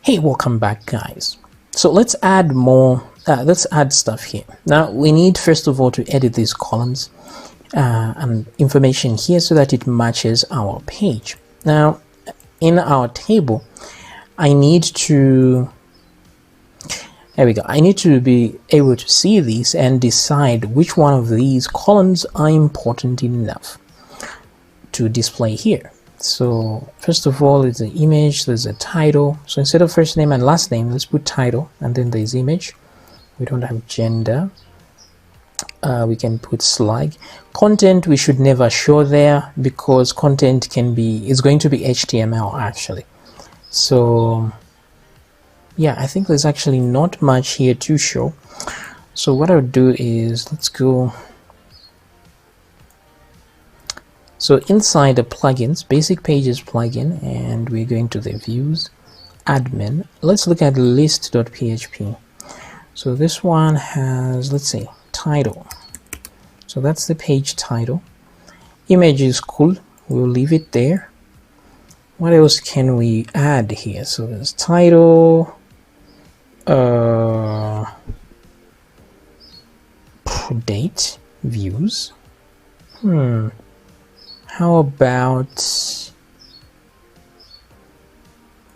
Hey, welcome back, guys. So let's add more, let's add stuff here. Now we need first of all to edit these columns and information here so that it matches our page. Now in our table, I need to, there we go. I need to be able to see these and decide which one of these columns are important enough to display here. So first of all, it's an image, there's a title. So instead of first name and last name, let's put title, and then there's image. We don't have gender. We can put slug. Content we should never show there because content is going to be HTML actually. So yeah, I think there's actually not much here to show. So what I'll do is, let's go. So inside the plugins, basic pages plugin, and we're going to the views, admin. Let's look at list.php. So this one has, let's say, title. So that's the page title. Image is cool. We'll leave it there. What else can we add here? So there's title, date, views. How about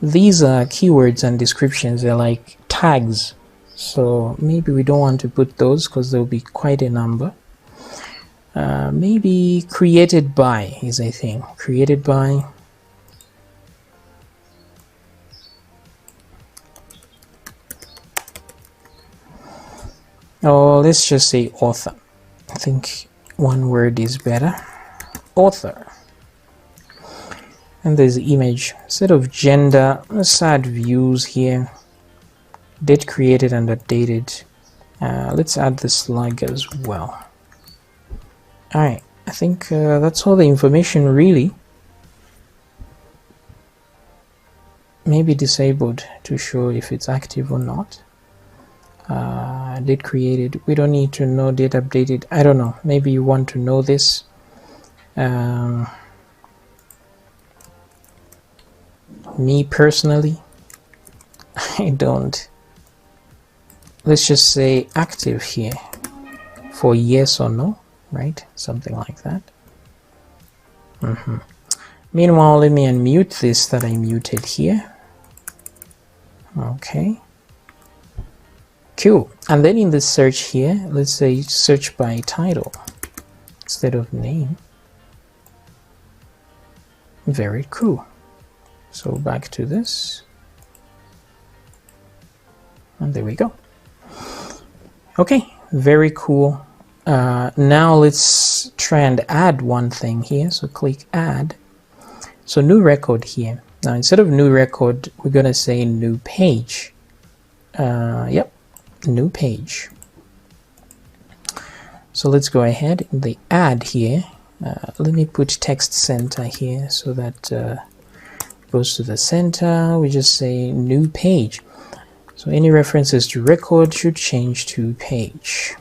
these are keywords and descriptions? They're like tags, so maybe we don't want to put those because there will be quite a number. Maybe created by is a thing. Created by. Oh, let's just say author. I think one word is better. Author. And there's the image. Instead of gender, let's add views here. Date created and updated. Let's add the slug as well. Alright, I think that's all the information really. Maybe disabled to show if it's active or not. Date created, we don't need to know. Date updated, I don't know. Maybe you want to know this. Me personally, I don't. Let's just say active here for yes or no, right? Something like that. Meanwhile, let me unmute this that I muted here. Okay. Cool. And then in the search here, let's say search by title instead of name. Very cool. So back to this. And there we go. Okay, very cool. Now let's try and add one thing here. So click add. So new record here. Now instead of new record, we're going to say new page. Yep, new page. So let's go ahead in the add here. Let me put text center here so that goes to the center. We just say new page. So any references to record should change to page.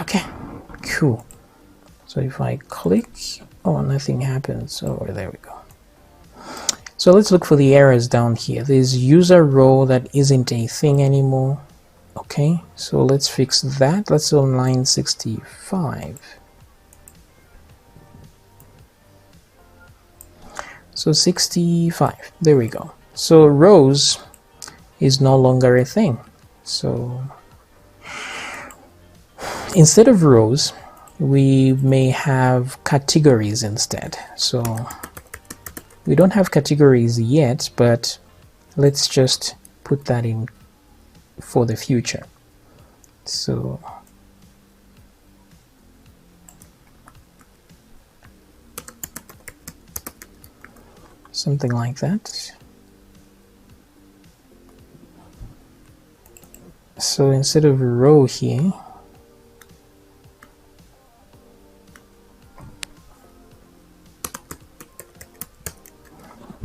Okay, cool. So if I click, oh, nothing happens. Oh, there we go. So let's look for the errors down here. There's user role that isn't a thing anymore. Okay, so let's fix that. Let's on line 65. So 65, there we go. So rows is no longer a thing. So instead of rows, we may have categories instead. So we don't have categories yet, but let's just put that in for the future. So something like that. So instead of a row here,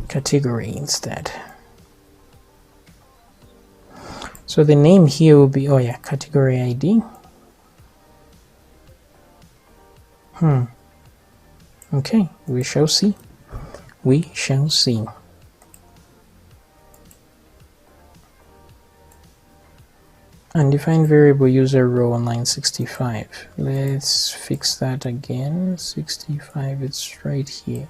category instead. So the name here will be, oh yeah, category ID. Okay, we shall see. We shall see. Undefined variable user row on line 65. Let's fix that again. 65, it's right here.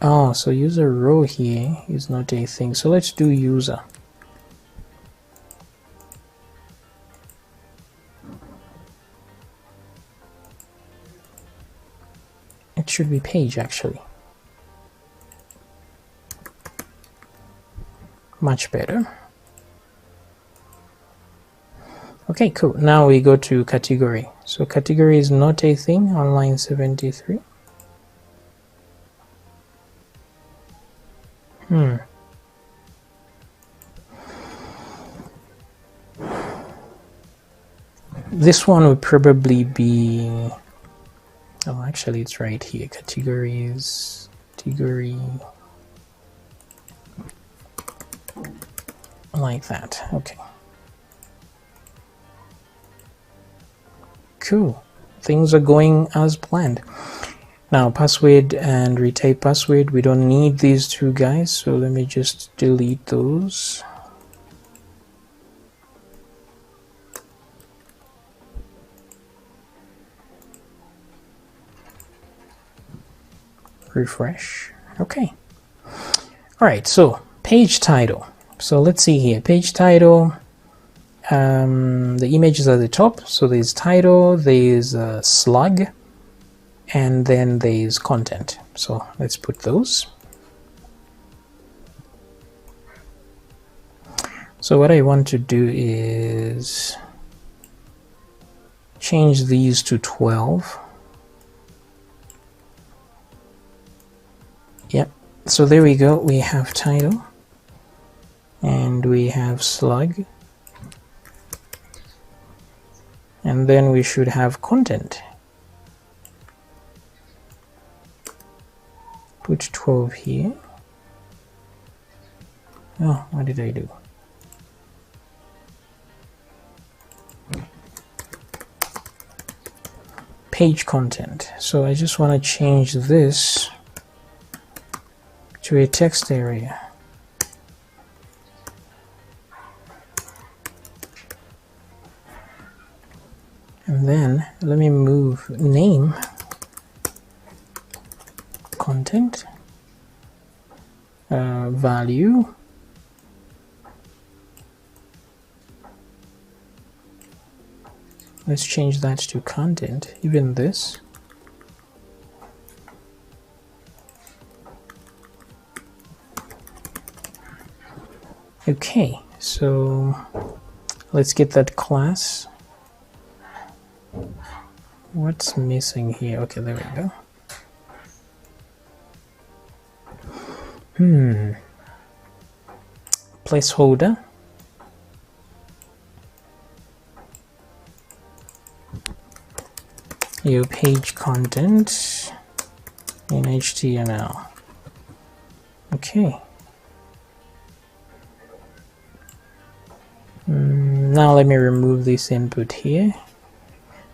Oh, so user row here is not a thing. So let's do user. It should be page actually. Much better. Okay, cool. Now we go to category. So category is not a thing on line 73. This one would probably be, oh, actually it's right here. Categories, category, like that. Okay. Cool. Things are going as planned. Now password and retype password, we don't need these two guys, so let me just delete those. Refresh. Okay. All right, so page title. So let's see here. Page title. The images at the top. So there's title, there's slug, and then there's content. So let's put those. So what I want to do is change these to 12. Yep. So there we go. We have title and we have slug. And then we should have content. Put 12 here. Oh, what did I do? Page content. So I just want to change this to a text area. And then let me move name, content, value, let's change that to content, even this. Okay, so let's get that class. What's missing here? Okay, there we go. Placeholder. Your page content in HTML. Okay. Now let me remove this input here.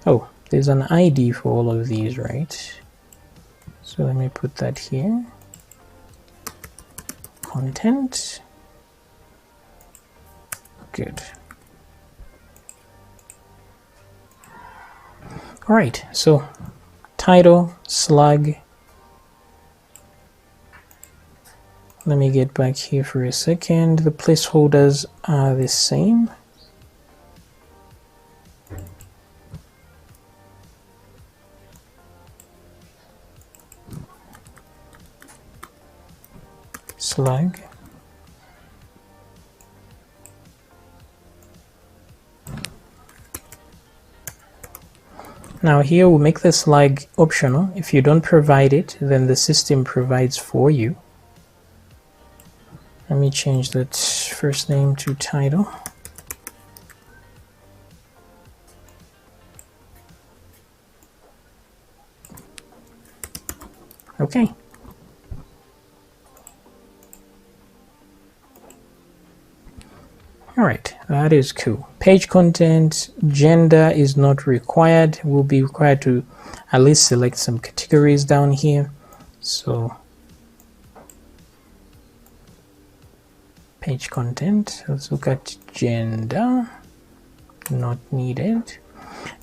Oh, there's an ID for all of these, right? So let me put that here. Content. Good. All right, so title, slug. Let me get back here for a second. The placeholders are the same. Slug. Now here we'll make the slug optional. If you don't provide it, then the system provides for you. Let me change that first name to title. Okay. All right, that is cool. Page content, gender is not required. We'll be required to at least select some categories down here. So page content, let's look at gender, not needed.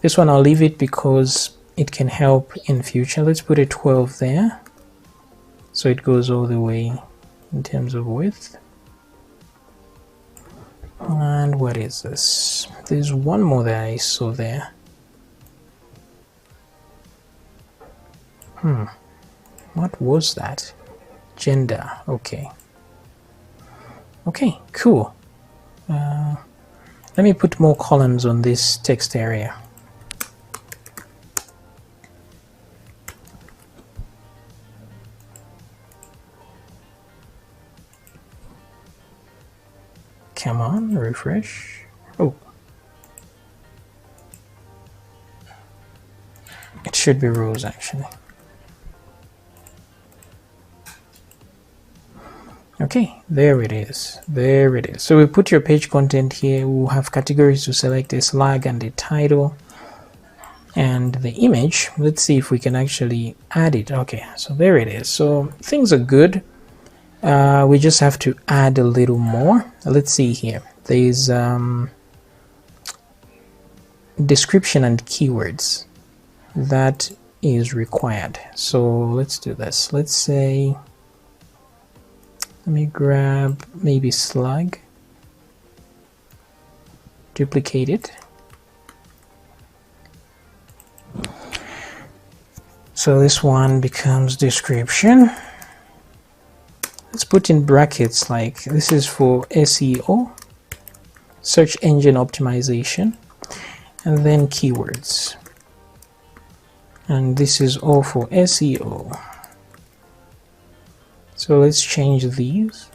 This one I'll leave it because it can help in future. Let's put a 12 there, so it goes all the way in terms of width. And what is this? There's one more that I saw there. What was that? Gender. Okay, cool. Let me put more columns on this text area. Come on, refresh. Oh, it should be rows actually. Okay, there it is. There it is. So we put your page content here. We'll have categories to select, a slug and a title. And the image, let's see if we can actually add it. Okay, so there it is. So things are good. We just have to add a little more. Let's see here. There's description and keywords that is required. So let's do this. Let's say, let me grab maybe slug, duplicate it. So this one becomes description. Let's put in brackets like this is for SEO, search engine optimization, and then keywords. And this is all for SEO. So let's change these.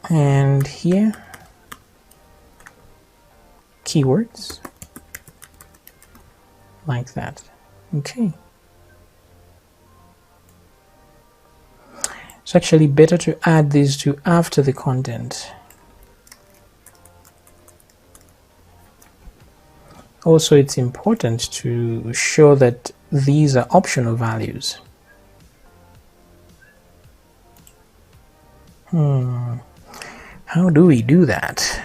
And here, keywords, like that. Okay. It's actually better to add these two after the content. Also, it's important to show that these are optional values. How do we do that?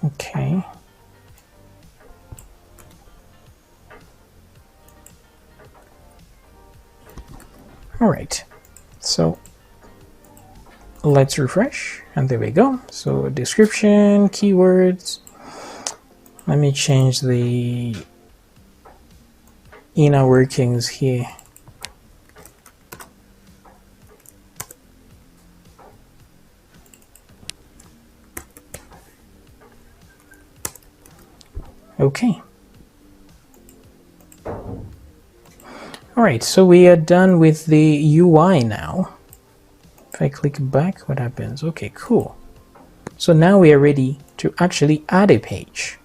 Okay. All right. So let's refresh, and there we go. So description, keywords. Let me change the inner workings here. Okay. All right, so we are done with the UI now. If I click back, what happens? Okay, cool. So now we are ready to actually add a page.